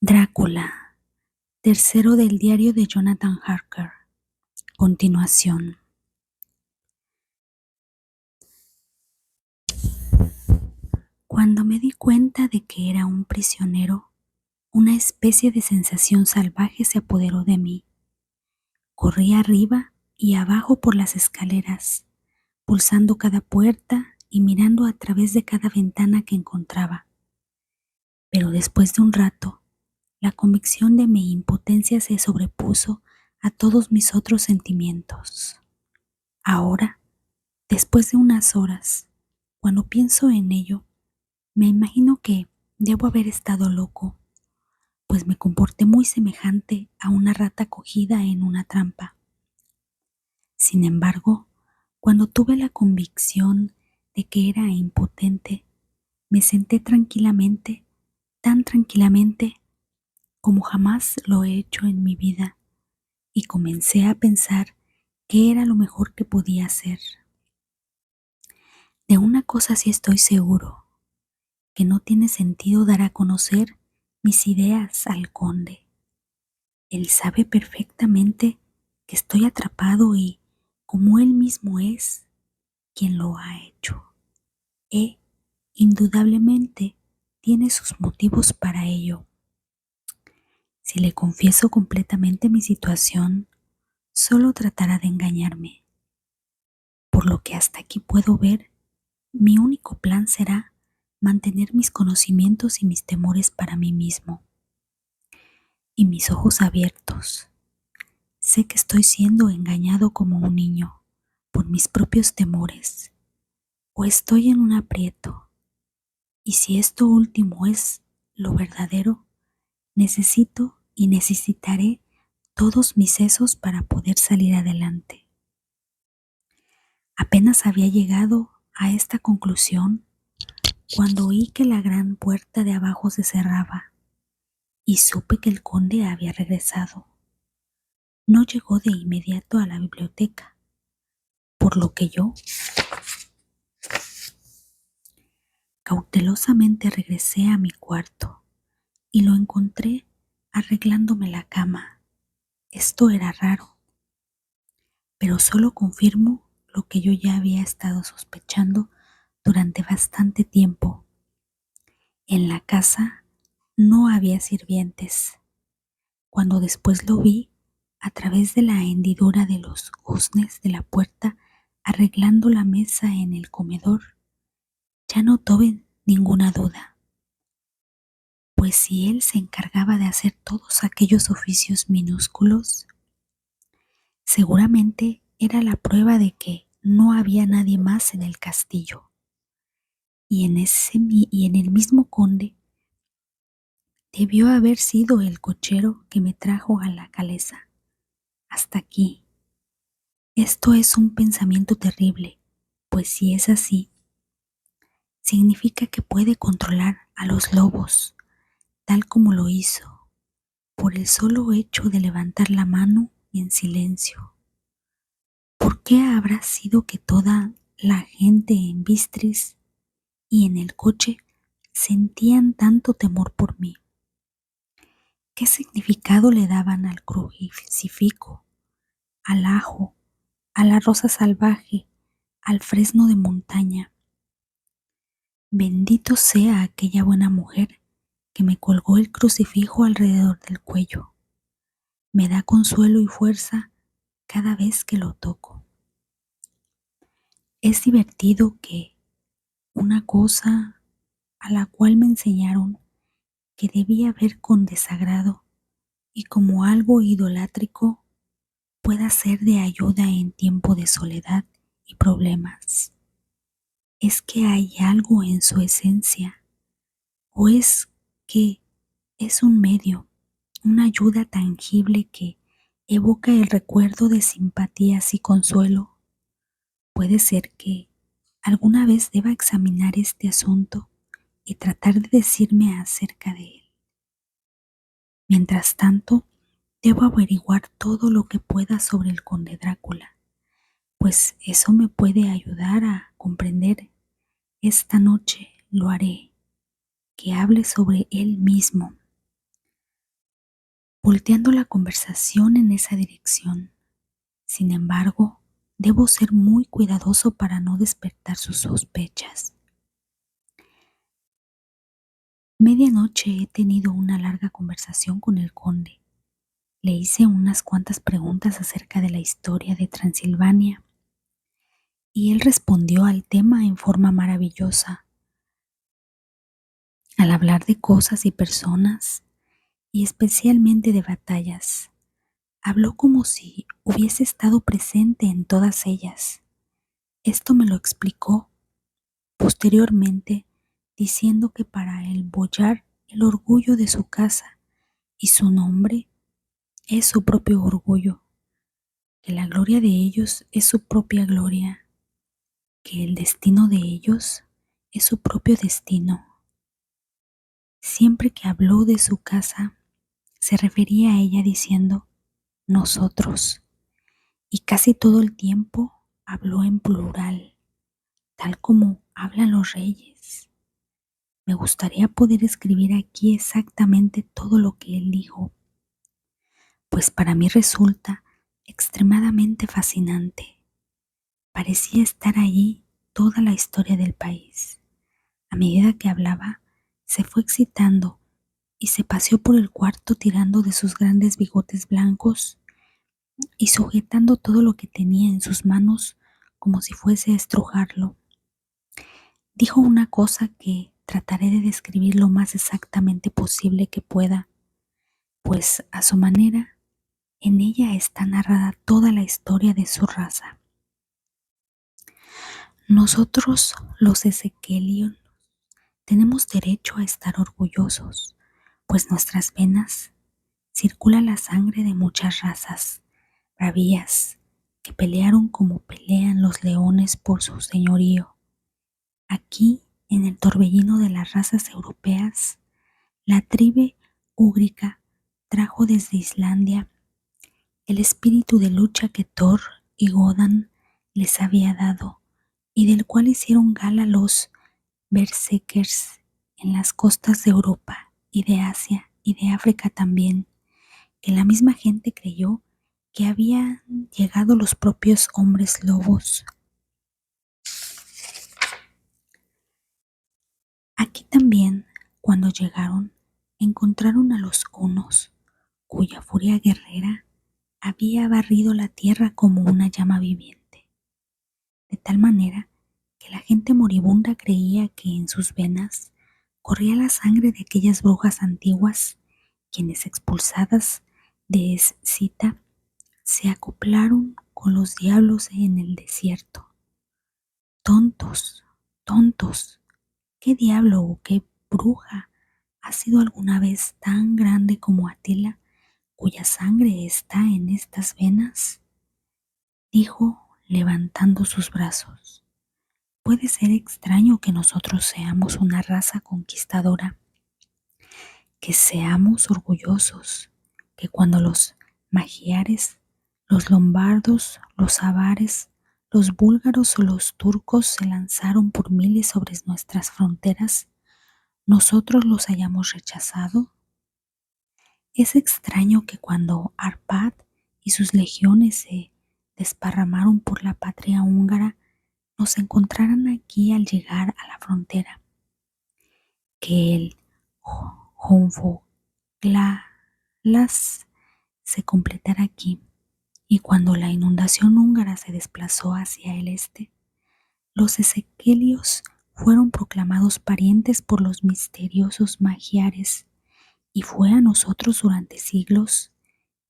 Drácula, tercero del diario de Jonathan Harker. Continuación. Cuando me di cuenta de que era un prisionero, una especie de sensación salvaje se apoderó de mí. Corrí arriba y abajo por las escaleras, pulsando cada puerta y mirando a través de cada ventana que encontraba. Pero después de un rato, la convicción de mi impotencia se sobrepuso a todos mis otros sentimientos. Ahora, después de unas horas, cuando pienso en ello, me imagino que debo haber estado loco, pues me comporté muy semejante a una rata cogida en una trampa. Sin embargo, cuando tuve la convicción de que era impotente, me senté tranquilamente, tan tranquilamente como jamás lo he hecho en mi vida, y comencé a pensar qué era lo mejor que podía hacer. De una cosa sí estoy seguro, que no tiene sentido dar a conocer mis ideas al conde. Él sabe perfectamente que estoy atrapado y, como él mismo es quien lo ha hecho, indudablemente tiene sus motivos para ello. Si le confieso completamente mi situación, solo tratará de engañarme. Por lo que hasta aquí puedo ver, mi único plan será mantener mis conocimientos y mis temores para mí mismo y mis ojos abiertos. Sé que estoy siendo engañado como un niño por mis propios temores, o estoy en un aprieto, y si esto último es lo verdadero, necesito y necesitaré todos mis sesos para poder salir adelante. Apenas había llegado a esta conclusión cuando oí que la gran puerta de abajo se cerraba y supe que el conde había regresado. No llegó de inmediato a la biblioteca, por lo que yo cautelosamente regresé a mi cuarto y lo encontré arreglándome la cama. Esto era raro, pero solo confirmó lo que yo ya había estado sospechando durante bastante tiempo. En la casa no había sirvientes. Cuando después lo vi a través de la hendidura de los goznes de la puerta arreglando la mesa en el comedor, ya no tuve ninguna duda, pues si él se encargaba de hacer todos aquellos oficios minúsculos, seguramente era la prueba de que no había nadie más en el castillo. Y en el mismo conde debió haber sido el cochero que me trajo a la calesa. Hasta aquí. Esto es un pensamiento terrible, pues si es así, significa que puede controlar a los lobos, tal como lo hizo, por el solo hecho de levantar la mano en silencio. ¿Por qué habrá sido que toda la gente en Bistris y en el coche sentían tanto temor por mí? ¿Qué significado le daban al crucifijo, al ajo, a la rosa salvaje, al fresno de montaña? Bendito sea aquella buena mujer que me colgó el crucifijo alrededor del cuello. Me da consuelo y fuerza cada vez que lo toco. Es divertido que una cosa a la cual me enseñaron que debía ver con desagrado y como algo idolátrico pueda ser de ayuda en tiempo de soledad y problemas. Es que hay algo en su esencia, o es que es un medio, una ayuda tangible que evoca el recuerdo de simpatías y consuelo. Puede ser que alguna vez deba examinar este asunto y tratar de decirme acerca de él. Mientras tanto, debo averiguar todo lo que pueda sobre el conde Drácula, pues eso me puede ayudar a comprender. Esta noche lo haré, que hable sobre él mismo. volteando la conversación en esa dirección. Sin embargo, debo ser muy cuidadoso para no despertar sus sospechas. Medianoche he tenido una larga conversación con el conde. Le hice unas cuantas preguntas acerca de la historia de Transilvania y él respondió al tema en forma maravillosa. Al hablar de cosas y personas, y especialmente de batallas, habló como si hubiese estado presente en todas ellas. Esto me lo explicó posteriormente, diciendo que para el boyar el orgullo de su casa y su nombre es su propio orgullo, que la gloria de ellos es su propia gloria, que el destino de ellos es su propio destino. Siempre que habló de su casa, se refería a ella diciendo nosotros, y casi todo el tiempo habló en plural, tal como hablan los reyes. Me gustaría poder escribir aquí exactamente todo lo que él dijo, pues para mí resulta extremadamente fascinante. Parecía estar allí toda la historia del país. A medida que hablaba, se fue excitando y se paseó por el cuarto tirando de sus grandes bigotes blancos y sujetando todo lo que tenía en sus manos como si fuese a estrujarlo. Dijo una cosa que trataré de describir lo más exactamente posible que pueda, pues a su manera, en ella está narrada toda la historia de su raza. Nosotros, los Ezequielion, tenemos derecho a estar orgullosos, pues nuestras venas circula la sangre de muchas razas bravías que pelearon como pelean los leones por su señorío. Aquí, en el torbellino de las razas europeas, la tribe úgrica trajo desde Islandia el espíritu de lucha que Thor y Wodan les había dado y del cual hicieron gala los berserkers en las costas de Europa y de Asia y de África también, que la misma gente creyó que habían llegado los propios hombres lobos. Aquí también, cuando llegaron, encontraron a los hunos, cuya furia guerrera había barrido la tierra como una llama viviente, de tal manera que la gente moribunda creía que en sus venas corría la sangre de aquellas brujas antiguas, quienes expulsadas de Escita se acoplaron con los diablos en el desierto. Tontos, tontos, ¿qué diablo o qué bruja ha sido alguna vez tan grande como Atila, cuya sangre está en estas venas? Dijo levantando sus brazos. Puede ser extraño que nosotros seamos una raza conquistadora, que seamos orgullosos, que cuando los magiares, los lombardos, los avares, los búlgaros o los turcos se lanzaron por miles sobre nuestras fronteras, nosotros los hayamos rechazado. Es extraño que cuando Arpad y sus legiones se desparramaron por la patria húngara, nos encontraran aquí al llegar a la frontera, que el Honfoglalas se completara aquí, y cuando la inundación húngara se desplazó hacia el este, los ezequielios fueron proclamados parientes por los misteriosos magiares, y fue a nosotros durante siglos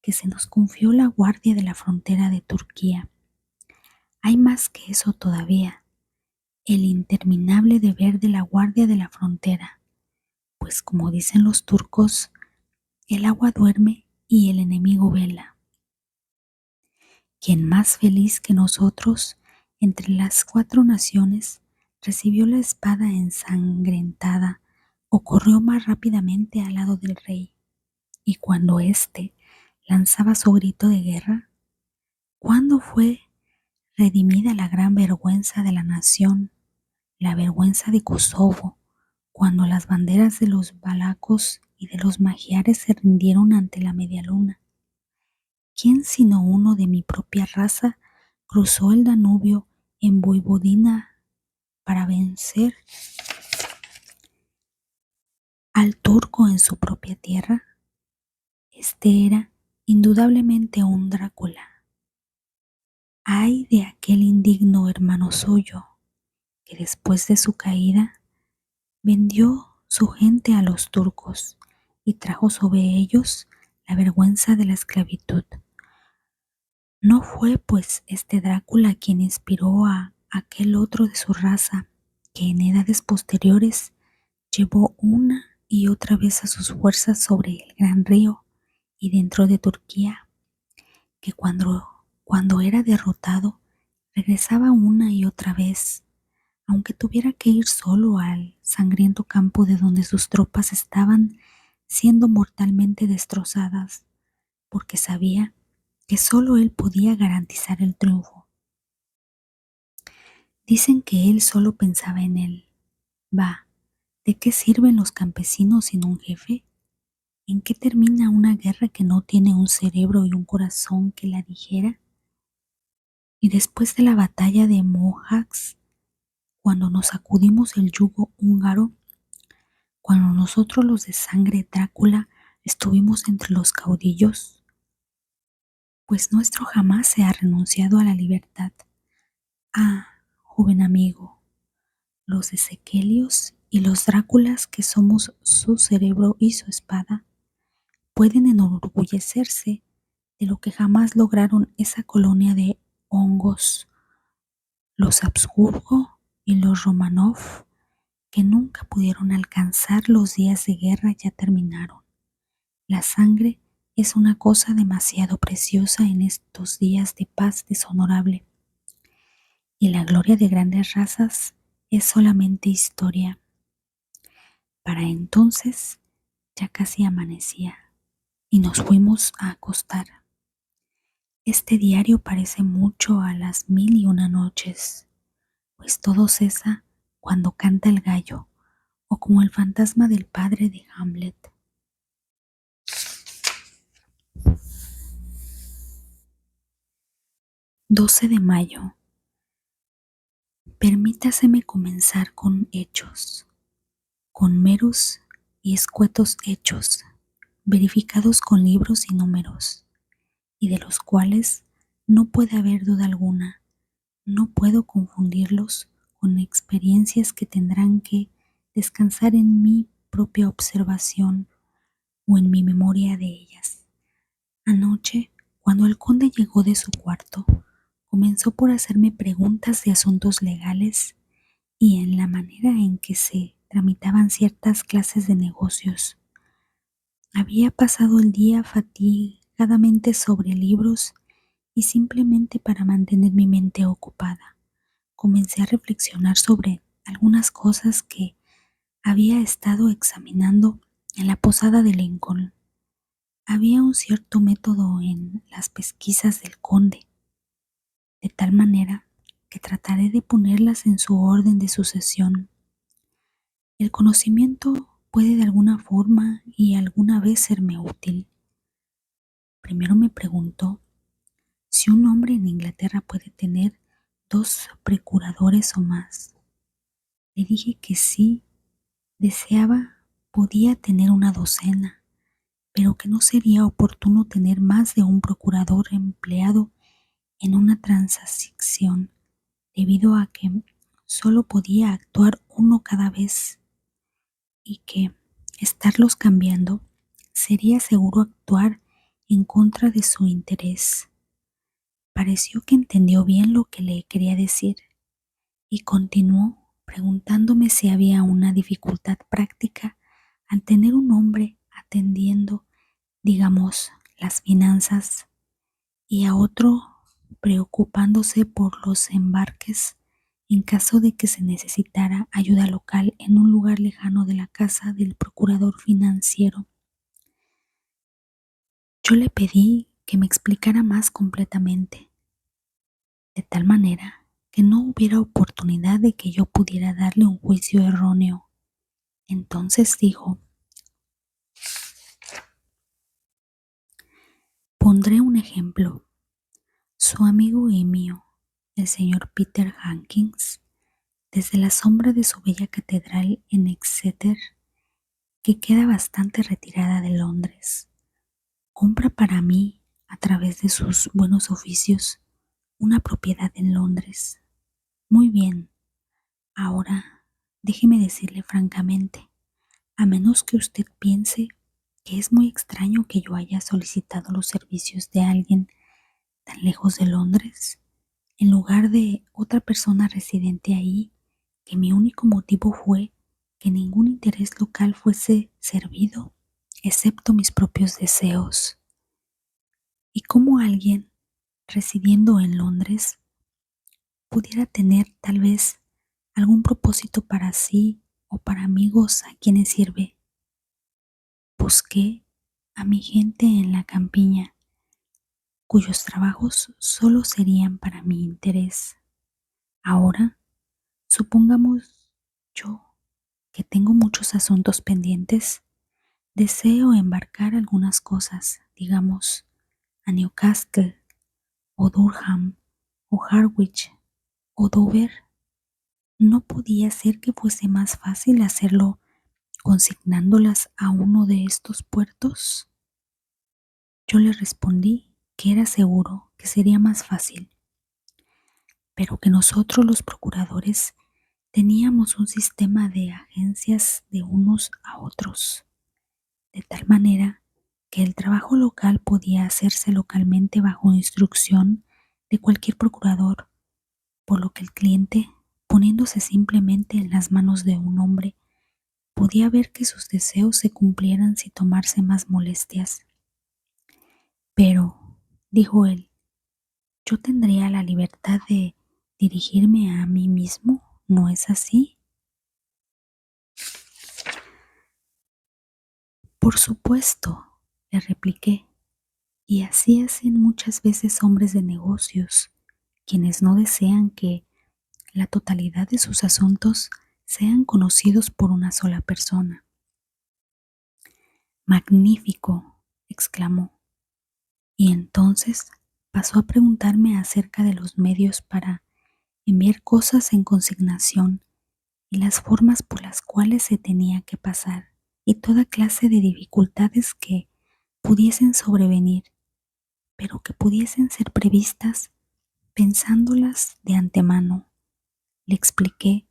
que se nos confió la guardia de la frontera de Turquía. Hay más que eso todavía, el interminable deber de la guardia de la frontera, pues como dicen los turcos, el agua duerme y el enemigo vela. Quien más feliz que nosotros entre las 4 naciones recibió la espada ensangrentada o corrió más rápidamente al lado del rey, y cuando éste lanzaba su grito de guerra, ¿cuándo fue redimida la gran vergüenza de la nación, la vergüenza de Kosovo, cuando las banderas de los valacos y de los magiares se rindieron ante la medialuna. ¿Quién sino uno de mi propia raza cruzó el Danubio en Voivodina para vencer al turco en su propia tierra? Este era indudablemente un Drácula. Ay de aquel indigno hermano suyo, que después de su caída vendió su gente a los turcos y trajo sobre ellos la vergüenza de la esclavitud. ¿No fue pues este Drácula quien inspiró a aquel otro de su raza que en edades posteriores llevó una y otra vez a sus fuerzas sobre el gran río y dentro de Turquía, que cuando era derrotado regresaba una y otra vez, aunque tuviera que ir solo al sangriento campo de donde sus tropas estaban siendo mortalmente destrozadas, porque sabía que solo él podía garantizar el triunfo? Dicen que él solo pensaba en él. Va, ¿de qué sirven los campesinos sin un jefe? ¿En qué termina una guerra que no tiene un cerebro y un corazón que la dijera? Y después de la batalla de Mohacs, cuando nos sacudimos el yugo húngaro, cuando nosotros los de sangre Drácula estuvimos entre los caudillos, pues nuestro jamás se ha renunciado a la libertad. Ah, joven amigo, los Ezequielios y los Dráculas que somos su cerebro y su espada, pueden enorgullecerse de lo que jamás lograron esa colonia de hongos, los Habsburgo y los Romanov, que nunca pudieron alcanzar. Los días de guerra ya terminaron. La sangre es una cosa demasiado preciosa en estos días de paz deshonorable, y la gloria de grandes razas es solamente historia. Para entonces ya casi amanecía y nos fuimos a acostar. Este diario parece mucho a las 1001 noches, pues todo cesa cuando canta el gallo, o como el fantasma del padre de Hamlet. 12 de mayo. Permítaseme comenzar con hechos, con meros y escuetos hechos, verificados con libros y números, y de los cuales no puede haber duda alguna. No puedo confundirlos con experiencias que tendrán que descansar en mi propia observación o en mi memoria de ellas. Anoche, cuando el conde llegó de su cuarto, comenzó por hacerme preguntas de asuntos legales y en la manera en que se tramitaban ciertas clases de negocios. Había pasado el día fatigadamente sobre libros y simplemente para mantener mi mente ocupada, comencé a reflexionar sobre algunas cosas que había estado examinando en la posada de Lincoln. Había un cierto método en las pesquisas del conde, de tal manera que trataré de ponerlas en su orden de sucesión. El conocimiento puede de alguna forma y alguna vez serme útil. Primero me preguntó si un hombre en Inglaterra puede tener 2 procuradores o más. Le dije que sí, deseaba, podía tener una docena, pero que no sería oportuno tener más de un procurador empleado en una transacción, debido a que solo podía actuar uno cada vez y que estarlos cambiando sería seguro actuar en contra de su interés. Pareció que entendió bien lo que le quería decir y continuó preguntándome si había una dificultad práctica al tener un hombre atendiendo, digamos, las finanzas y a otro preocupándose por los embarques en caso de que se necesitara ayuda local en un lugar lejano de la casa del procurador financiero. Yo le pedí que me explicara más completamente, de tal manera que no hubiera oportunidad de que yo pudiera darle un juicio erróneo. Entonces dijo: Pondré un ejemplo. Su amigo y mío, el señor Peter Hankins, desde la sombra de su bella catedral en Exeter, que queda bastante retirada de Londres, compra para mí, a través de sus buenos oficios, una propiedad en Londres. Muy bien, ahora déjeme decirle francamente, a menos que usted piense que es muy extraño que yo haya solicitado los servicios de alguien tan lejos de Londres, en lugar de otra persona residente ahí, que mi único motivo fue que ningún interés local fuese servido, excepto mis propios deseos. Y cómo alguien, residiendo en Londres, pudiera tener tal vez algún propósito para sí o para amigos a quienes sirve. Busqué a mi gente en la campiña, cuyos trabajos solo serían para mi interés. Ahora, supongamos yo que tengo muchos asuntos pendientes, deseo embarcar algunas cosas, digamos, a Newcastle, o Durham, o Harwich, o Dover. ¿No podía ser que fuese más fácil hacerlo consignándolas a uno de estos puertos? Yo le respondí que era seguro que sería más fácil, pero que nosotros los procuradores teníamos un sistema de agencias de unos a otros, de tal manera que el trabajo local podía hacerse localmente bajo instrucción de cualquier procurador, por lo que el cliente, poniéndose simplemente en las manos de un hombre, podía ver que sus deseos se cumplieran sin tomarse más molestias. Pero, dijo él, yo tendría la libertad de dirigirme a mí mismo, ¿no es así? Por supuesto, le repliqué, y así hacen muchas veces hombres de negocios, quienes no desean que la totalidad de sus asuntos sean conocidos por una sola persona. Magnífico, exclamó, y entonces pasó a preguntarme acerca de los medios para enviar cosas en consignación y las formas por las cuales se tenía que pasar y toda clase de dificultades que pudiesen sobrevenir, pero que pudiesen ser previstas pensándolas de antemano. Le expliqué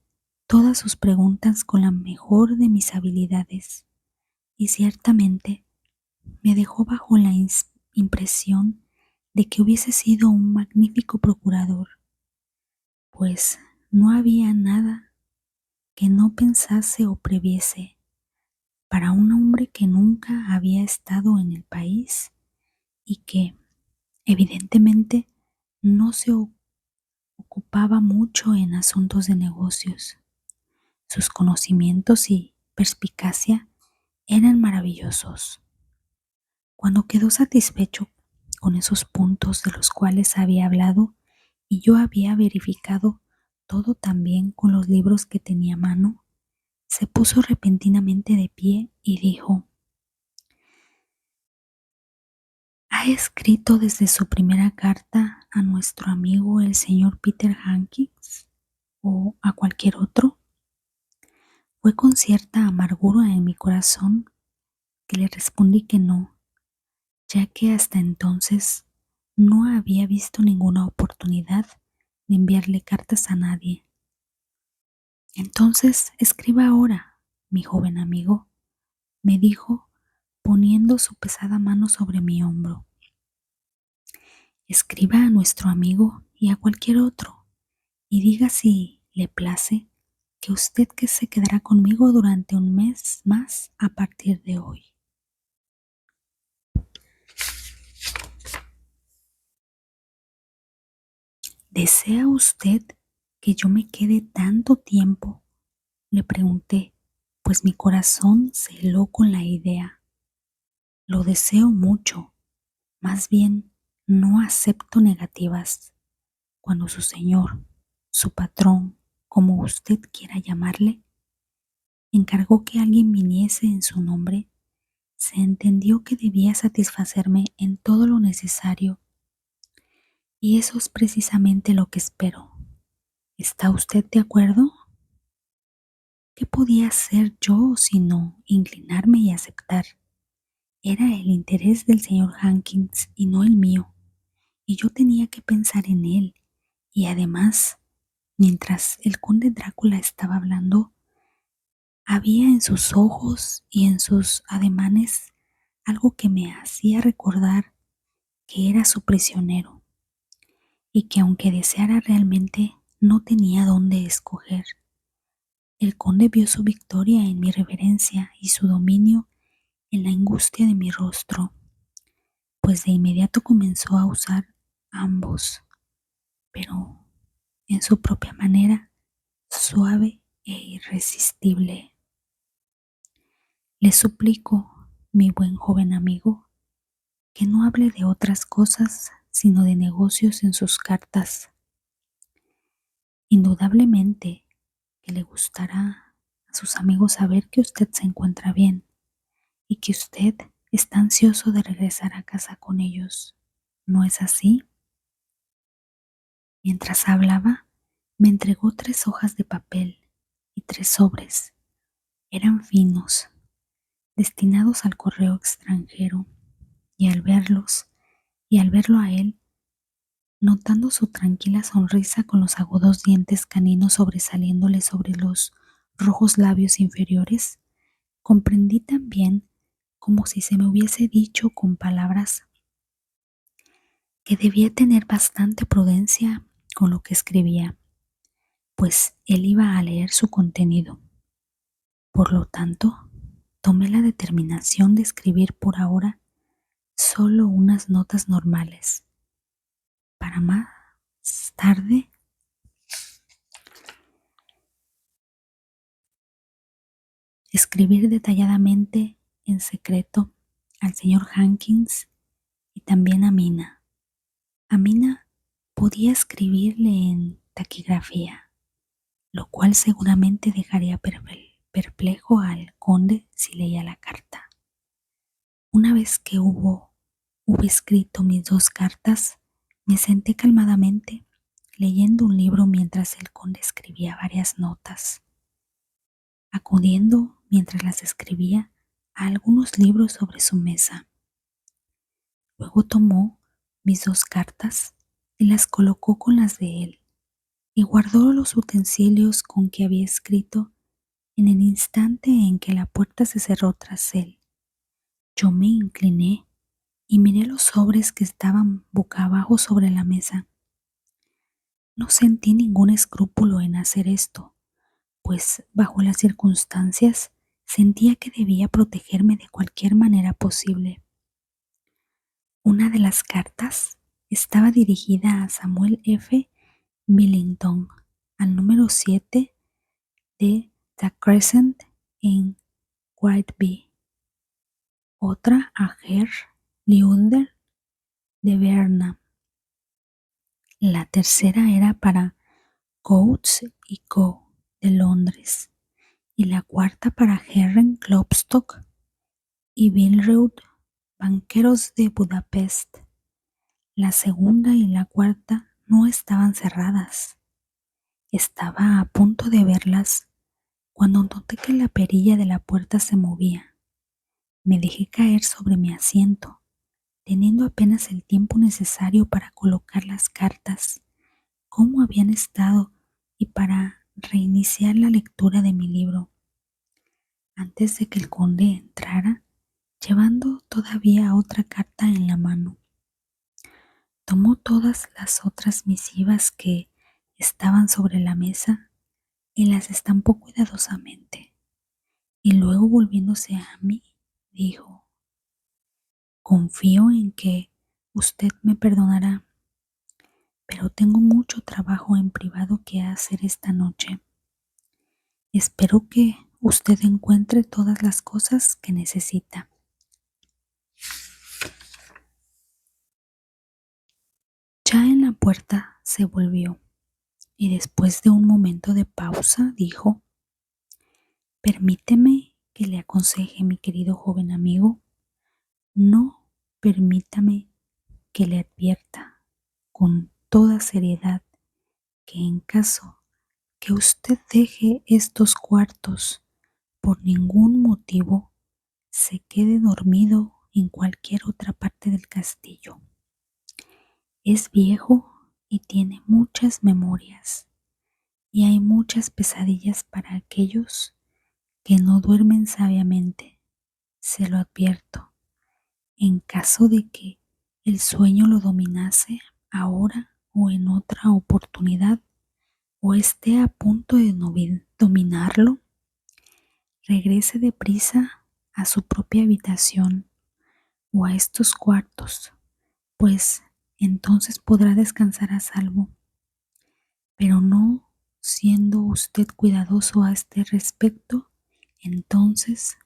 todas sus preguntas con la mejor de mis habilidades y ciertamente me dejó bajo la impresión de que hubiese sido un magnífico procurador, pues no había nada que no pensase o previese para un hombre que nunca había estado en el país y que, evidentemente, no se ocupaba mucho en asuntos de negocios. Sus conocimientos y perspicacia eran maravillosos. Cuando quedó satisfecho con esos puntos de los cuales había hablado y yo había verificado todo también con los libros que tenía a mano, se puso repentinamente de pie y dijo: ¿Ha escrito desde su primera carta a nuestro amigo el señor Peter Hankins o a cualquier otro? Fue con cierta amargura en mi corazón que le respondí que no, ya que hasta entonces no había visto ninguna oportunidad de enviarle cartas a nadie. Entonces escriba ahora, mi joven amigo, me dijo, poniendo su pesada mano sobre mi hombro. Escriba a nuestro amigo y a cualquier otro, y diga si le place que usted que se quedará conmigo durante un mes más a partir de hoy. ¿Desea usted que yo me quede tanto tiempo?, le pregunté, pues mi corazón se heló con la idea. Lo deseo mucho, más bien no acepto negativas. Cuando su señor, su patrón, como usted quiera llamarle, encargó que alguien viniese en su nombre, se entendió que debía satisfacerme en todo lo necesario, y eso es precisamente lo que espero. ¿Está usted de acuerdo? ¿Qué podía hacer yo sino inclinarme y aceptar? Era el interés del señor Hankins y no el mío, y yo tenía que pensar en él, y además, mientras el conde Drácula estaba hablando, había en sus ojos y en sus ademanes algo que me hacía recordar que era su prisionero, y que aunque deseara realmente, no tenía dónde escoger. El conde vio su victoria en mi reverencia y su dominio en la angustia de mi rostro, pues de inmediato comenzó a usar ambos, pero en su propia manera, suave e irresistible. Le suplico, mi buen joven amigo, que no hable de otras cosas sino de negocios en sus cartas. Indudablemente que le gustará a sus amigos saber que usted se encuentra bien y que usted está ansioso de regresar a casa con ellos. ¿No es así? Mientras hablaba, me entregó 3 hojas de papel y 3 sobres. Eran finos, destinados al correo extranjero, y al verlo a él, notando su tranquila sonrisa con los agudos dientes caninos sobresaliéndole sobre los rojos labios inferiores, comprendí también, como si se me hubiese dicho con palabras, que debía tener bastante prudencia con lo que escribía, pues él iba a leer su contenido. Por lo tanto, tomé la determinación de escribir por ahora solo unas notas normales, para más tarde escribir detalladamente en secreto al señor Hankins y también a Mina. A Mina podía escribirle en taquigrafía, lo cual seguramente dejaría perplejo al conde si leía la carta. Una vez que hube escrito mis 2 cartas, me senté calmadamente leyendo un libro mientras el conde escribía varias notas, acudiendo mientras las escribía a algunos libros sobre su mesa. Luego tomó mis 2 cartas y las colocó con las de él, y guardó los utensilios con que había escrito en el instante en que la puerta se cerró tras él. Yo me incliné y miré los sobres que estaban boca abajo sobre la mesa. No sentí ningún escrúpulo en hacer esto, pues bajo las circunstancias sentía que debía protegerme de cualquier manera posible. Una de las cartas estaba dirigida a Samuel F. Billington, al número 7 de The Crescent en Whitby. Otra a Herr Liunder de Bernam. La tercera era para Coates y Co. de Londres, y la cuarta para Herren Klopstock y Billerud, banqueros de Budapest. La segunda y la cuarta no estaban cerradas. Estaba a punto de verlas cuando noté que la perilla de la puerta se movía. Me dejé caer sobre mi asiento, teniendo apenas el tiempo necesario para colocar las cartas, cómo habían estado, y para reiniciar la lectura de mi libro, antes de que el conde entrara, llevando todavía otra carta en la mano. Tomó todas las otras misivas que estaban sobre la mesa y las estampó cuidadosamente, y luego volviéndose a mí, dijo: confío en que usted me perdonará, pero tengo mucho trabajo en privado que hacer esta noche. Espero que usted encuentre todas las cosas que necesita. Ya en la puerta se volvió y después de un momento de pausa dijo: permíteme que le aconseje, mi querido joven amigo, No permítame que le advierta con toda seriedad que en caso que usted deje estos cuartos por ningún motivo, se quede dormido en cualquier otra parte del castillo. Es viejo y tiene muchas memorias, y hay muchas pesadillas para aquellos que no duermen sabiamente. Se lo advierto, en caso de que el sueño lo dominase ahora o en otra oportunidad, o esté a punto de dominarlo, regrese deprisa a su propia habitación o a estos cuartos, pues entonces podrá descansar a salvo. Pero no siendo usted cuidadoso a este respecto, entonces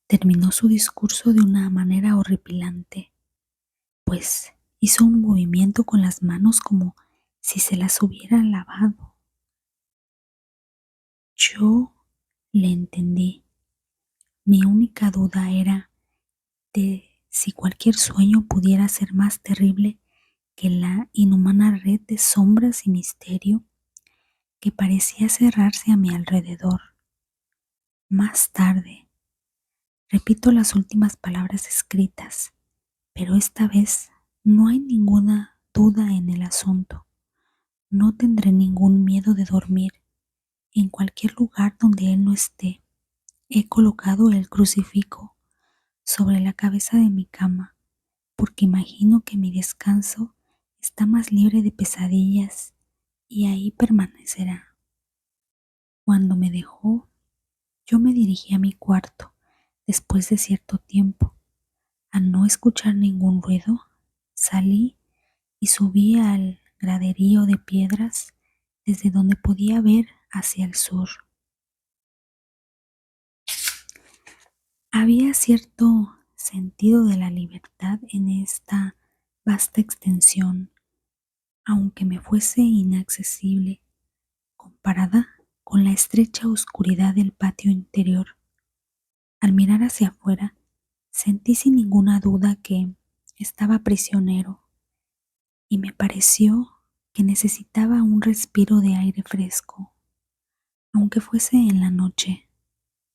terminó su discurso de una manera horripilante, pues hizo un movimiento con las manos como si se las hubiera lavado. Yo le entendí. Mi única duda era de si cualquier sueño pudiera ser más terrible que la inhumana red de sombras y misterio que parecía cerrarse a mi alrededor. Más tarde, repito las últimas palabras escritas, pero esta vez no hay ninguna duda en el asunto. No tendré ningún miedo de dormir en cualquier lugar donde él no esté. He colocado el crucifijo sobre la cabeza de mi cama, porque imagino que mi descanso está más libre de pesadillas y ahí permanecerá. Cuando me dejó, yo me dirigí a mi cuarto después de cierto tiempo. Al no escuchar ningún ruido, salí y subí al graderío de piedras desde donde podía ver hacia el sur. Había cierto sentido de la libertad en esta vasta extensión, aunque me fuese inaccesible comparada con la estrecha oscuridad del patio interior. Al mirar hacia afuera, sentí sin ninguna duda que estaba prisionero y me pareció que necesitaba un respiro de aire fresco. Aunque fuese en la noche,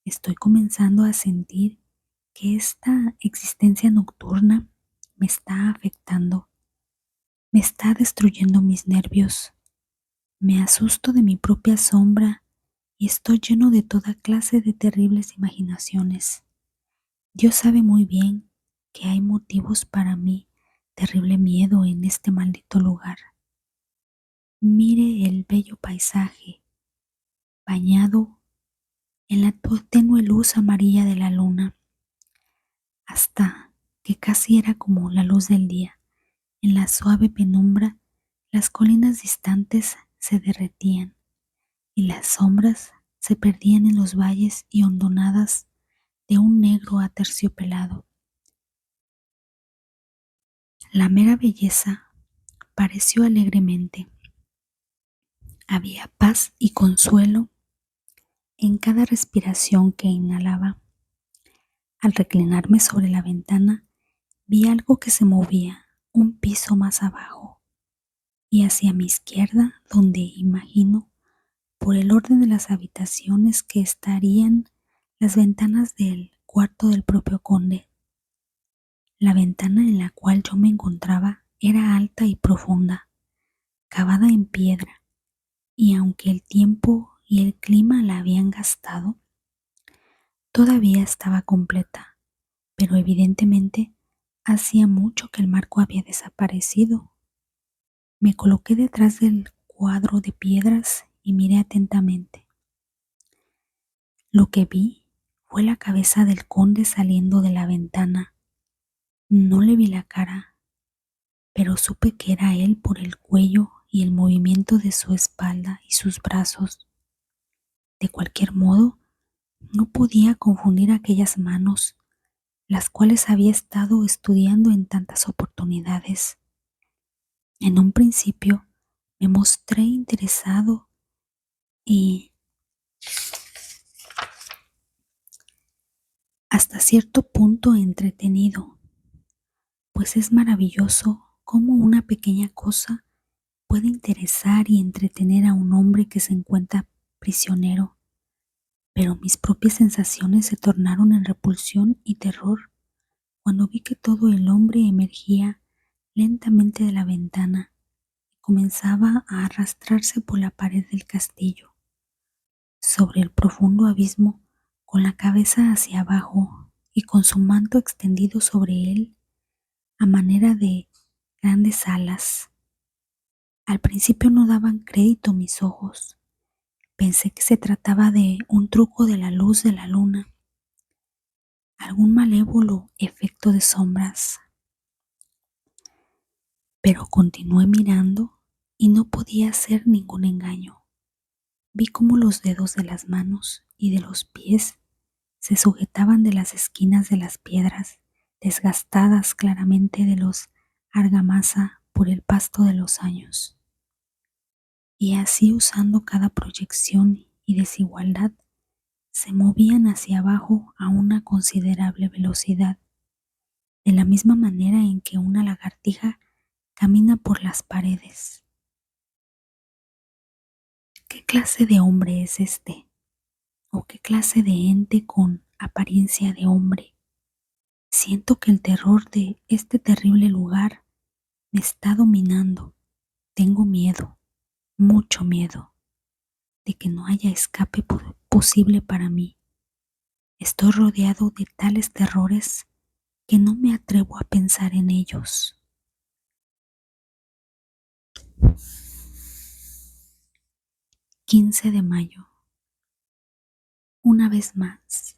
estoy comenzando a sentir que esta existencia nocturna me está afectando, me está destruyendo mis nervios. Me asusto de mi propia sombra y estoy lleno de toda clase de terribles imaginaciones. Dios sabe muy bien que hay motivos para mi terrible miedo en este maldito lugar. Mire el bello paisaje, bañado en la tenue luz amarilla de la luna, hasta que casi era como la luz del día. En la suave penumbra, las colinas distantes se derretían y las sombras se perdían en los valles y hondonadas de un negro aterciopelado. La mera belleza pareció alegremente. Había paz y consuelo en cada respiración que inhalaba. Al reclinarme sobre la ventana, vi algo que se movía un piso más abajo y hacia mi izquierda, donde imagino, por el orden de las habitaciones, que estarían las ventanas del cuarto del propio conde. La ventana en la cual yo me encontraba era alta y profunda, cavada en piedra, y aunque el tiempo y el clima la habían gastado, todavía estaba completa, pero evidentemente hacía mucho que el marco había desaparecido. Me coloqué detrás del cuadro de piedras y miré atentamente. Lo que vi fue la cabeza del conde saliendo de la ventana. No le vi la cara, pero supe que era él por el cuello y el movimiento de su espalda y sus brazos. De cualquier modo, no podía confundir aquellas manos, las cuales había estado estudiando en tantas oportunidades. En un principio me mostré interesado y hasta cierto punto entretenido, pues es maravilloso cómo una pequeña cosa puede interesar y entretener a un hombre que se encuentra prisionero, pero mis propias sensaciones se tornaron en repulsión y terror cuando vi que todo el hombre emergía lentamente de la ventana y comenzaba a arrastrarse por la pared del castillo, sobre el profundo abismo, con la cabeza hacia abajo y con su manto extendido sobre él a manera de grandes alas. Al principio no daban crédito mis ojos. Pensé que se trataba de un truco de la luz de la luna, algún malévolo efecto de sombras. Pero continué mirando y no podía ser ningún engaño. Vi cómo los dedos de las manos y de los pies se sujetaban de las esquinas de las piedras, desgastadas claramente de los argamasa por el pasto de los años. Y así, usando cada proyección y desigualdad, se movían hacia abajo a una considerable velocidad, de la misma manera en que una lagartija camina por las paredes. ¿Qué clase de hombre es este? ¿O qué clase de ente con apariencia de hombre? Siento que el terror de este terrible lugar me está dominando. Tengo miedo, mucho miedo, de que no haya escape posible para mí. Estoy rodeado de tales terrores que no me atrevo a pensar en ellos. 15 de mayo. Una vez más,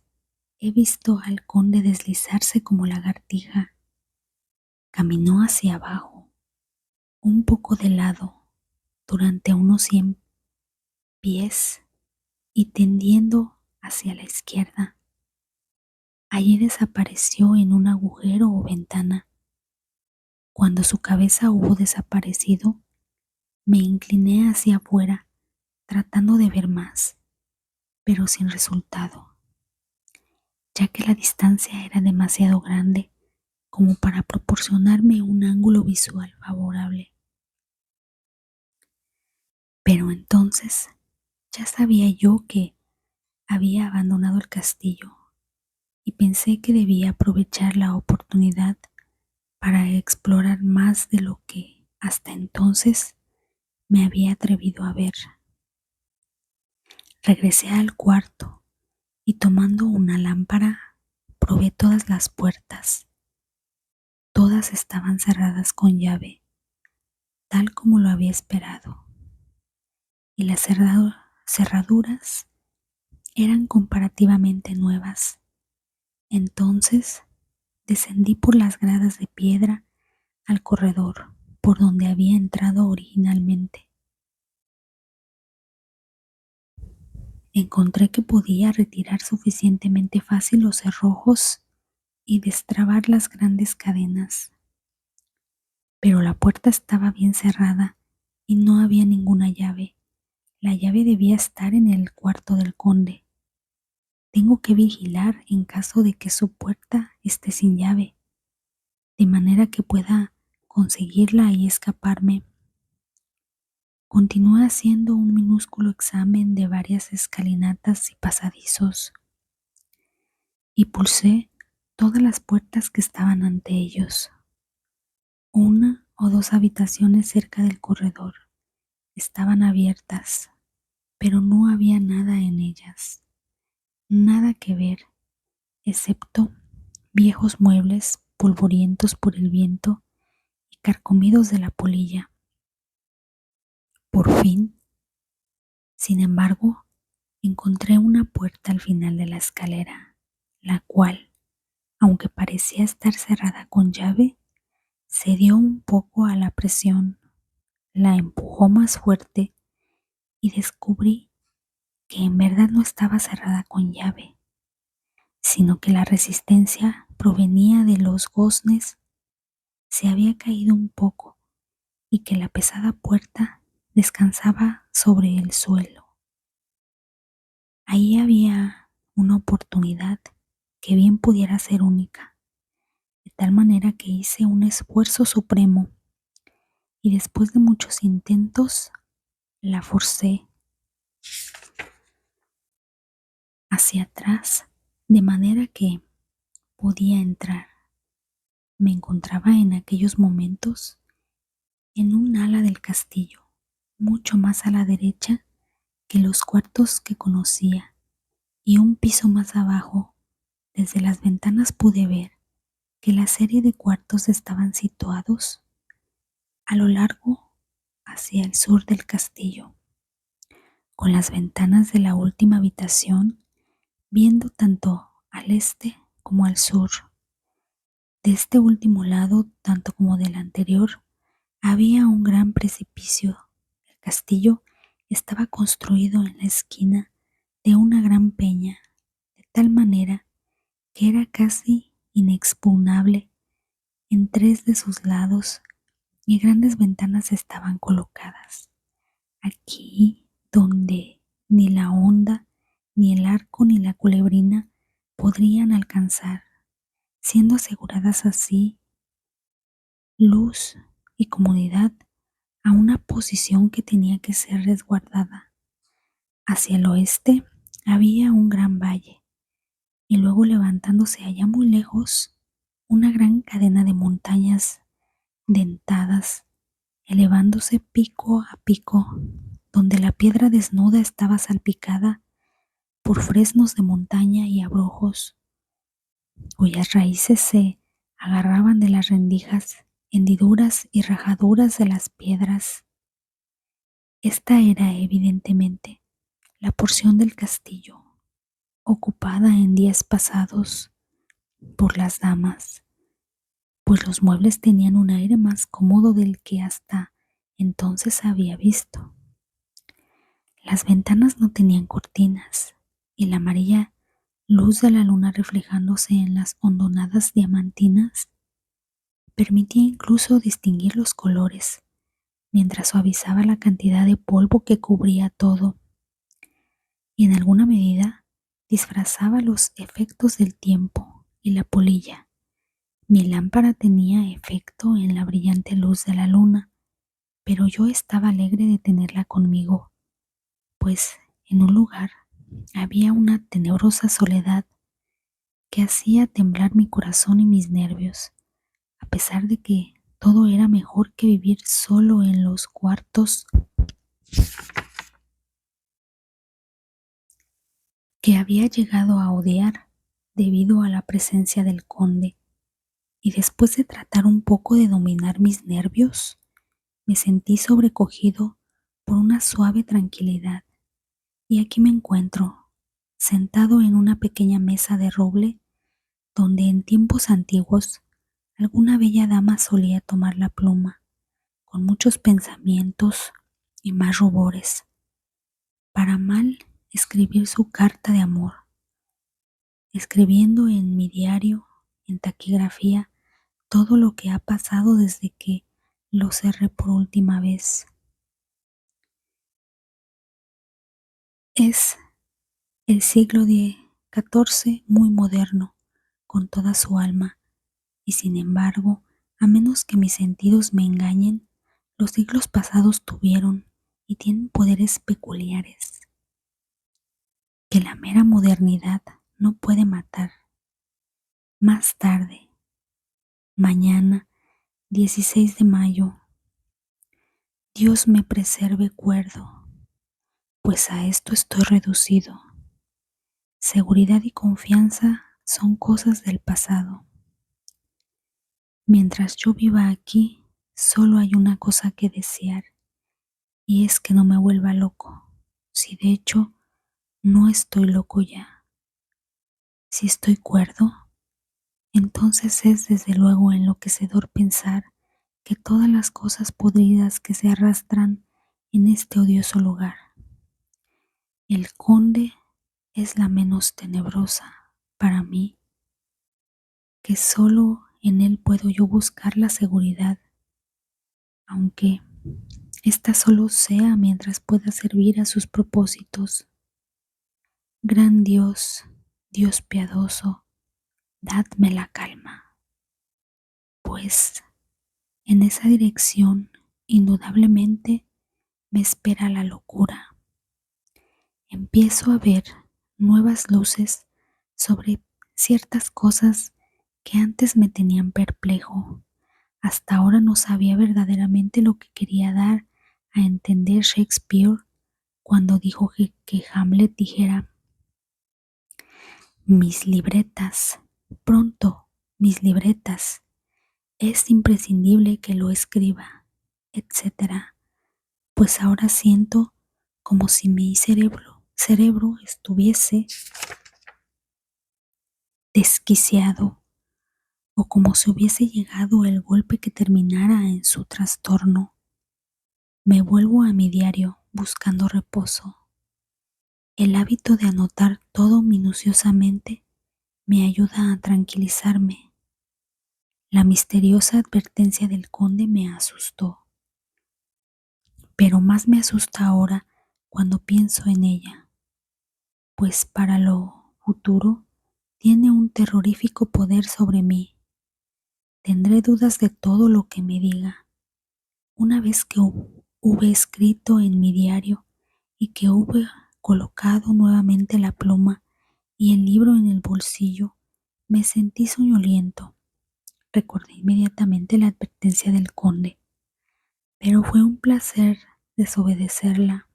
he visto al conde deslizarse como lagartija. Caminó hacia abajo, un poco de lado, durante unos 100 pies y tendiendo hacia la izquierda. Allí desapareció en un agujero o ventana. Cuando su cabeza hubo desaparecido, me incliné hacia afuera, tratando de ver más, pero sin resultado, ya que la distancia era demasiado grande como para proporcionarme un ángulo visual favorable. Pero entonces ya sabía yo que había abandonado el castillo y pensé que debía aprovechar la oportunidad para explorar más de lo que hasta entonces me había atrevido a ver. Regresé al cuarto y, tomando una lámpara, probé todas las puertas. Todas estaban cerradas con llave, tal como lo había esperado, y las cerraduras eran comparativamente nuevas. Entonces descendí por las gradas de piedra al corredor por donde había entrado originalmente. Encontré que podía retirar suficientemente fácil los cerrojos y destrabar las grandes cadenas, pero la puerta estaba bien cerrada y no había ninguna llave. La llave debía estar en el cuarto del conde. Tengo que vigilar en caso de que su puerta esté sin llave, de manera que pueda conseguirla y escaparme. Continué haciendo un minúsculo examen de varias escalinatas y pasadizos, y pulsé todas las puertas que estaban ante ellos. Una o dos habitaciones cerca del corredor estaban abiertas, pero no había nada en ellas, nada que ver, excepto viejos muebles polvorientos por el viento y carcomidos de la polilla. Por fin, sin embargo, encontré una puerta al final de la escalera, la cual, aunque parecía estar cerrada con llave, cedió un poco a la presión. La empujó más fuerte y descubrí que en verdad no estaba cerrada con llave, sino que la resistencia provenía de los goznes. Se había caído un poco y que la pesada puerta descansaba sobre el suelo. Ahí había una oportunidad que bien pudiera ser única, de tal manera que hice un esfuerzo supremo y después de muchos intentos la forcé hacia atrás de manera que podía entrar. Me encontraba en aquellos momentos en un ala del castillo, mucho más a la derecha que los cuartos que conocía, y un piso más abajo. Desde las ventanas pude ver que la serie de cuartos estaban situados a lo largo hacia el sur del castillo, con las ventanas de la última habitación viendo tanto al este como al sur. De este último lado, tanto como del anterior, había un gran precipicio. El castillo estaba construido en la esquina de una gran peña, de tal manera que era casi inexpugnable en 3 de sus lados, y grandes ventanas estaban colocadas aquí donde ni la honda, ni el arco, ni la culebrina podrían alcanzar, siendo aseguradas así luz y comodidad a una posición que tenía que ser resguardada. Hacia el oeste había un gran valle, y luego levantándose allá muy lejos una gran cadena de montañas dentadas, elevándose pico a pico, donde la piedra desnuda estaba salpicada por fresnos de montaña y abrojos, cuyas raíces se agarraban de las rendijas, hendiduras y rajaduras de las piedras. Esta era evidentemente la porción del castillo ocupada en días pasados por las damas, pues los muebles tenían un aire más cómodo del que hasta entonces había visto. Las ventanas no tenían cortinas, y la amarilla luz de la luna reflejándose en las hondonadas diamantinas permitía incluso distinguir los colores, mientras suavizaba la cantidad de polvo que cubría todo, y en alguna medida disfrazaba los efectos del tiempo y la polilla. Mi lámpara tenía efecto en la brillante luz de la luna, pero yo estaba alegre de tenerla conmigo, pues en un lugar había una tenebrosa soledad que hacía temblar mi corazón y mis nervios, a pesar de que todo era mejor que vivir solo en los cuartos que había llegado a odiar debido a la presencia del conde. Y después de tratar un poco de dominar mis nervios, me sentí sobrecogido por una suave tranquilidad, y aquí me encuentro, sentado en una pequeña mesa de roble, donde en tiempos antiguos alguna bella dama solía tomar la pluma, con muchos pensamientos y más rubores, para mal escribir su carta de amor, escribiendo en mi diario, en taquigrafía, todo lo que ha pasado desde que lo cerré por última vez. Es el siglo XIV muy moderno, con toda su alma, y sin embargo, a menos que mis sentidos me engañen, los siglos pasados tuvieron y tienen poderes peculiares que la mera modernidad no puede matar. Más tarde, mañana, 16 de mayo, Dios me preserve cuerdo, pues a esto estoy reducido. Seguridad y confianza son cosas del pasado. Mientras yo viva aquí, solo hay una cosa que desear, y es que no me vuelva loco, si de hecho no estoy loco ya. Si estoy cuerdo, entonces es desde luego enloquecedor pensar que todas las cosas podridas que se arrastran en este odioso lugar. El conde es la menos tenebrosa para mí, que solo en él puedo yo buscar la seguridad, aunque esta solo sea mientras pueda servir a sus propósitos. Gran Dios, Dios piadoso, dadme la calma, pues en esa dirección indudablemente me espera la locura. Empiezo a ver nuevas luces sobre ciertas cosas que antes me tenían perplejo. Hasta ahora no sabía verdaderamente lo que quería dar a entender Shakespeare cuando dijo que Hamlet dijera: mis libretas, pronto, mis libretas, es imprescindible que lo escriba, etcétera. Pues ahora siento como si mi cerebro estuviese desquiciado, o como si hubiese llegado el golpe que terminara en su trastorno. Me vuelvo a mi diario buscando reposo. El hábito de anotar todo minuciosamente me ayuda a tranquilizarme. La misteriosa advertencia del conde me asustó, pero más me asusta ahora cuando pienso en ella, pues para lo futuro tiene un terrorífico poder sobre mí. Tendré dudas de todo lo que me diga. Una vez que hube escrito en mi diario y que hube colocado nuevamente la pluma y el libro en el bolsillo, me sentí soñoliento. Recordé inmediatamente la advertencia del conde, pero fue un placer desobedecerla.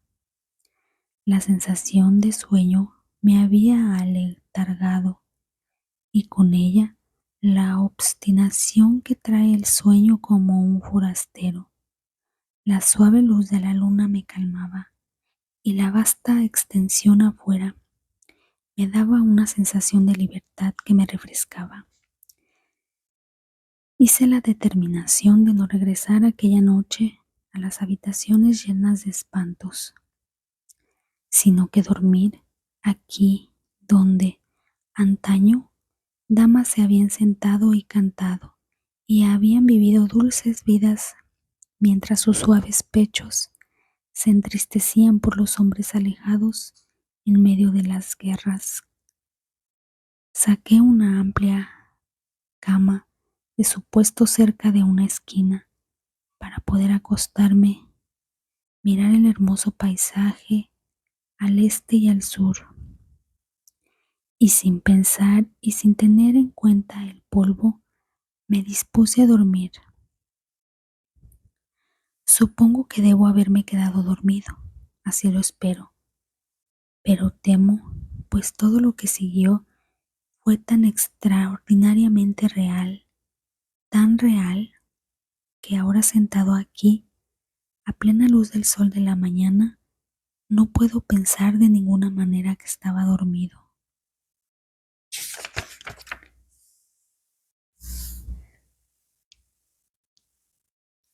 La sensación de sueño me había aletargado y con ella la obstinación que trae el sueño como un forastero. La suave luz de la luna me calmaba y la vasta extensión afuera me daba una sensación de libertad que me refrescaba. Hice la determinación de no regresar aquella noche a las habitaciones llenas de espantos, sino que dormir aquí donde antaño damas se habían sentado y cantado y habían vivido dulces vidas mientras sus suaves pechos se entristecían por los hombres alejados en medio de las guerras. Saqué una amplia cama de su puesto cerca de una esquina para poder acostarme, mirar el hermoso paisaje al este y al sur, y sin pensar y sin tener en cuenta el polvo, me dispuse a dormir. Supongo que debo haberme quedado dormido, así lo espero, pero temo, pues todo lo que siguió fue tan extraordinariamente real, tan real, que ahora sentado aquí, a plena luz del sol de la mañana, no puedo pensar de ninguna manera que estaba dormido.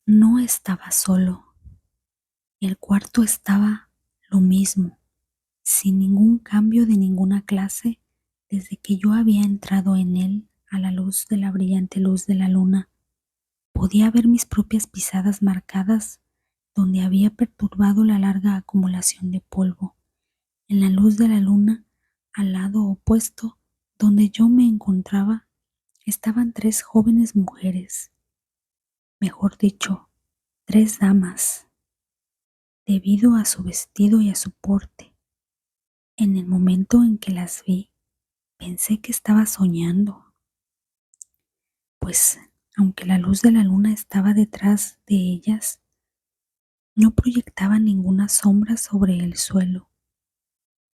No estaba solo. El cuarto estaba lo mismo, sin ningún cambio de ninguna clase desde que yo había entrado en él a la luz de la brillante luz de la luna. Podía ver mis propias pisadas marcadas donde había perturbado la larga acumulación de polvo. En la luz de la luna, al lado opuesto donde yo me encontraba, estaban 3 jóvenes mujeres, mejor dicho, 3 damas, debido a su vestido y a su porte. En el momento en que las vi, pensé que estaba soñando, pues aunque la luz de la luna estaba detrás de ellas, no proyectaba ninguna sombra sobre el suelo.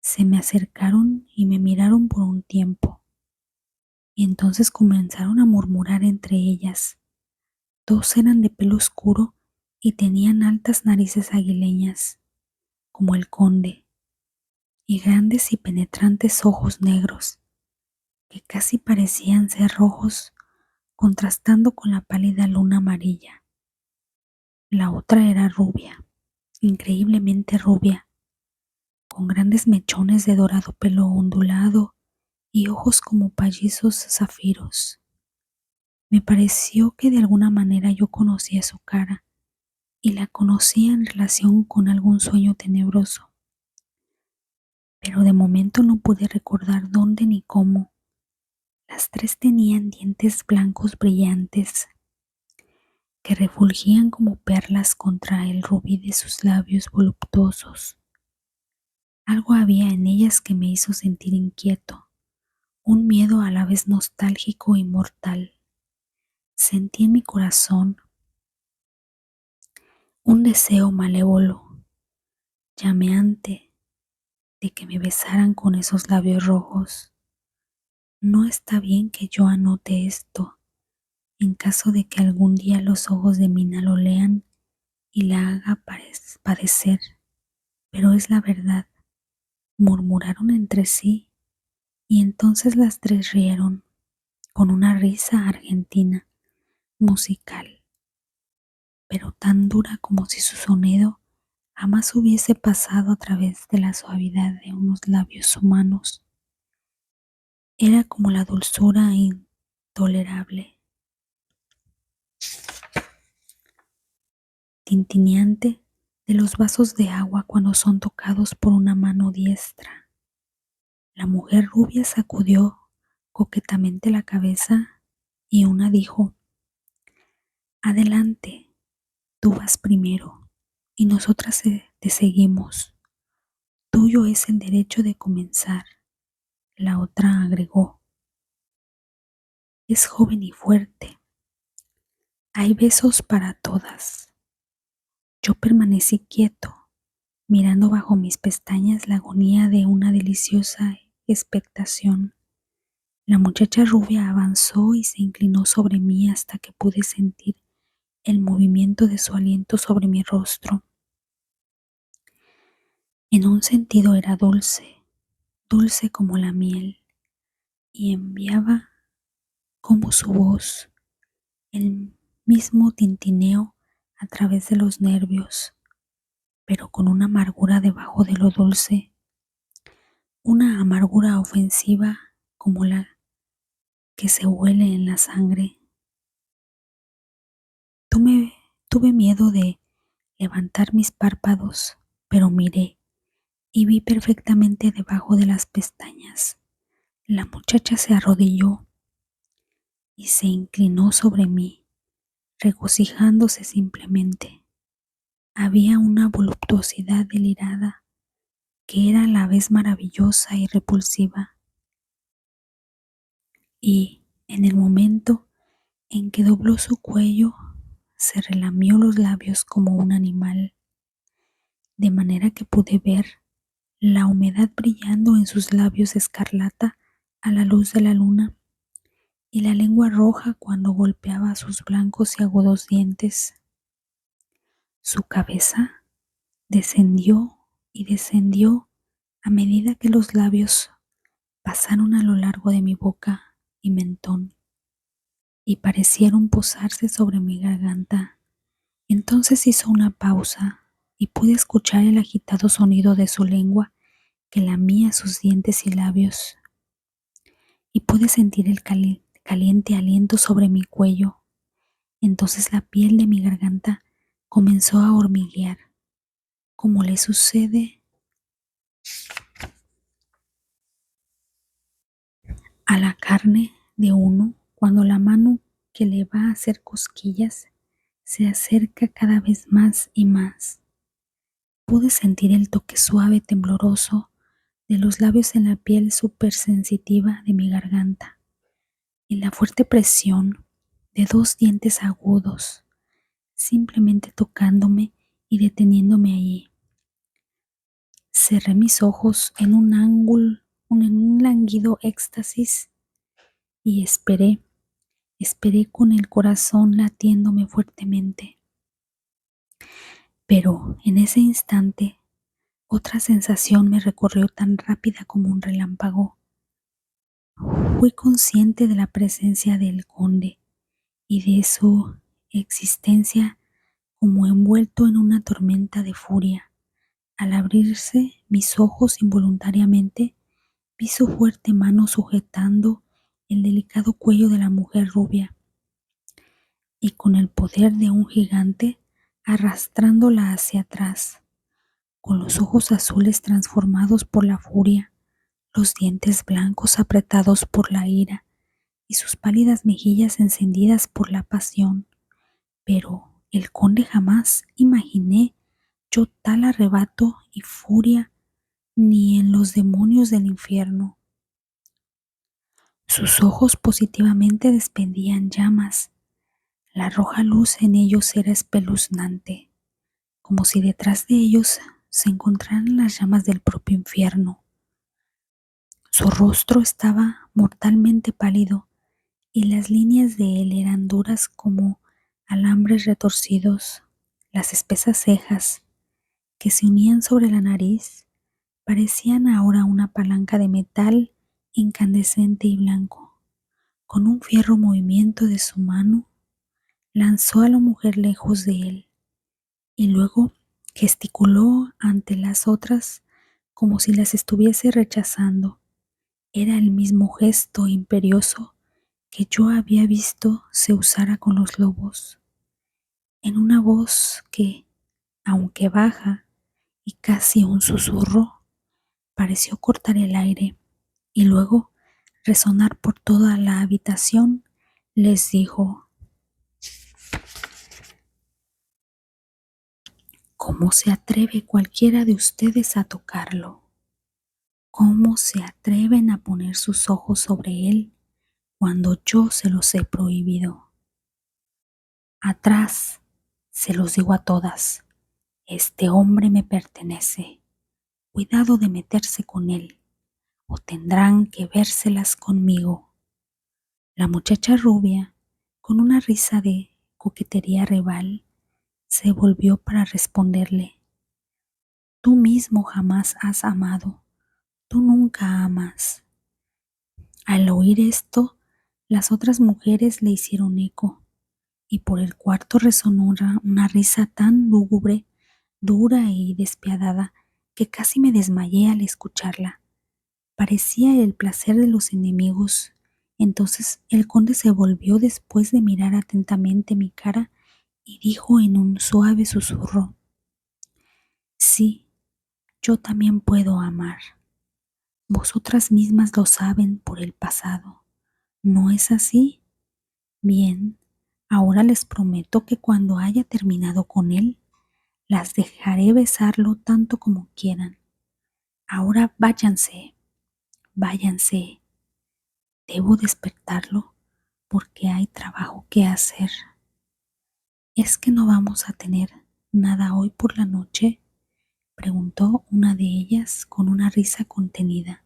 Se me acercaron y me miraron por un tiempo, y entonces comenzaron a murmurar entre ellas. 2 eran de pelo oscuro y tenían altas narices aguileñas, como el conde, y grandes y penetrantes ojos negros, que casi parecían ser rojos, contrastando con la pálida luna amarilla. La otra era rubia, increíblemente rubia, con grandes mechones de dorado pelo ondulado y ojos como pallizos zafiros. Me pareció que de alguna manera yo conocía su cara y la conocía en relación con algún sueño tenebroso, pero de momento no pude recordar dónde ni cómo. Las tres tenían dientes blancos brillantes que refulgían como perlas contra el rubí de sus labios voluptuosos. Algo había en ellas que me hizo sentir inquieto, un miedo a la vez nostálgico y mortal. Sentí en mi corazón un deseo malévolo, llameante, de que me besaran con esos labios rojos. No está bien que yo anote esto, en caso de que algún día los ojos de Mina lo lean y la haga padecer, pero es la verdad, murmuraron entre sí, y entonces las tres rieron, con una risa argentina, musical, pero tan dura como si su sonido jamás hubiese pasado a través de la suavidad de unos labios humanos. Era como la dulzura intolerable, tintineante de los vasos de agua cuando son tocados por una mano diestra. La mujer rubia sacudió coquetamente la cabeza y una dijo: Adelante, tú vas primero y nosotras te seguimos. Tuyo es el derecho de comenzar. La otra agregó: es joven y fuerte. Hay besos para todas. Yo permanecí quieto, mirando bajo mis pestañas la agonía de una deliciosa expectación. La muchacha rubia avanzó y se inclinó sobre mí hasta que pude sentir el movimiento de su aliento sobre mi rostro. En un sentido era dulce, dulce como la miel, y enviaba como su voz el mismo tintineo a través de los nervios, pero con una amargura debajo de lo dulce, una amargura ofensiva como la que se huele en la sangre. Tuve miedo de levantar mis párpados, pero miré y vi perfectamente debajo de las pestañas. La muchacha se arrodilló y se inclinó sobre mí, regocijándose simplemente. Había una voluptuosidad delirada que era a la vez maravillosa y repulsiva. Y, en el momento en que dobló su cuello, se relamió los labios como un animal, de manera que pude ver la humedad brillando en sus labios escarlata a la luz de la luna, y la lengua roja cuando golpeaba sus blancos y agudos dientes. Su cabeza descendió y descendió a medida que los labios pasaron a lo largo de mi boca y mentón y parecieron posarse sobre mi garganta. Entonces hizo una pausa y pude escuchar el agitado sonido de su lengua que lamía sus dientes y labios, y pude sentir el caliente aliento sobre mi cuello. Entonces la piel de mi garganta comenzó a hormiguear, como le sucede a la carne de uno cuando la mano que le va a hacer cosquillas se acerca cada vez más y más. Pude sentir el toque suave, tembloroso de los labios en la piel supersensitiva de mi garganta y la fuerte presión de dos dientes agudos, simplemente tocándome y deteniéndome allí. Cerré mis ojos en un lánguido éxtasis y esperé con el corazón latiéndome fuertemente. Pero en ese instante, otra sensación me recorrió tan rápida como un relámpago. Fui consciente de la presencia del conde y de su existencia como envuelto en una tormenta de furia. Al abrirse mis ojos involuntariamente, vi su fuerte mano sujetando el delicado cuello de la mujer rubia y con el poder de un gigante arrastrándola hacia atrás, con los ojos azules transformados por la furia, los dientes blancos apretados por la ira y sus pálidas mejillas encendidas por la pasión. Pero el conde jamás imaginé yo tal arrebato y furia ni en los demonios del infierno. Sus ojos positivamente despedían llamas. La roja luz en ellos era espeluznante, como si detrás de ellos se encontraran las llamas del propio infierno. Su rostro estaba mortalmente pálido y las líneas de él eran duras como alambres retorcidos. Las espesas cejas que se unían sobre la nariz parecían ahora una palanca de metal incandescente y blanco. Con un fierro movimiento de su mano, lanzó a la mujer lejos de él y luego gesticuló ante las otras como si las estuviese rechazando. Era el mismo gesto imperioso que yo había visto se usara con los lobos. En una voz que, aunque baja y casi un susurro, pareció cortar el aire y luego resonar por toda la habitación, les dijo: ¿Cómo se atreve cualquiera de ustedes a tocarlo? ¿Cómo se atreven a poner sus ojos sobre él cuando yo se los he prohibido? Atrás, se los digo a todas, este hombre me pertenece. Cuidado de meterse con él, o tendrán que vérselas conmigo. La muchacha rubia, con una risa de coquetería rival, se volvió para responderle: Tú mismo jamás has amado, tú nunca amas. Al oír esto, las otras mujeres le hicieron eco, y por el cuarto resonó una risa tan lúgubre, dura y despiadada, que casi me desmayé al escucharla. Parecía el placer de los enemigos. Entonces el conde se volvió después de mirar atentamente mi cara y dijo en un suave susurro: Sí, yo también puedo amar. Vosotras mismas lo saben por el pasado. ¿No es así? Bien, ahora les prometo que cuando haya terminado con él, las dejaré besarlo tanto como quieran. Ahora váyanse, váyanse. Debo despertarlo porque hay trabajo que hacer. ¿Es que no vamos a tener nada hoy por la noche?, preguntó una de ellas con una risa contenida,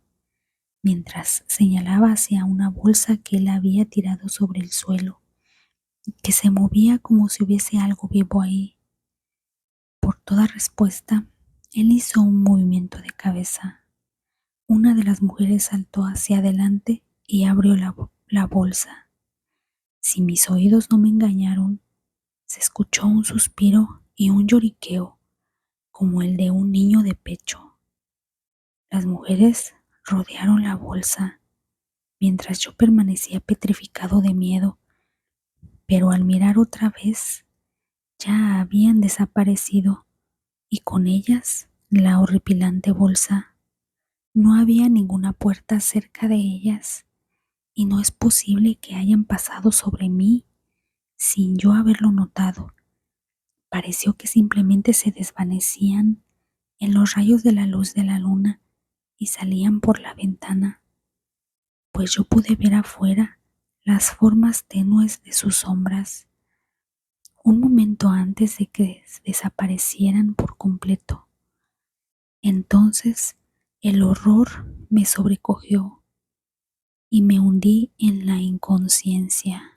mientras señalaba hacia una bolsa que él había tirado sobre el suelo, que se movía como si hubiese algo vivo ahí. Por toda respuesta, él hizo un movimiento de cabeza. Una de las mujeres saltó hacia adelante y abrió la bolsa. Si mis oídos no me engañaron, se escuchó un suspiro y un lloriqueo, como el de un niño de pecho. Las mujeres rodearon la bolsa, mientras yo permanecía petrificado de miedo, pero al mirar otra vez, ya habían desaparecido, y con ellas la horripilante bolsa. No había ninguna puerta cerca de ellas, y no es posible que hayan pasado sobre mí sin yo haberlo notado. Pareció que simplemente se desvanecían en los rayos de la luz de la luna y salían por la ventana, pues yo pude ver afuera las formas tenues de sus sombras, un momento antes de que desaparecieran por completo. Entonces el horror me sobrecogió y me hundí en la inconsciencia.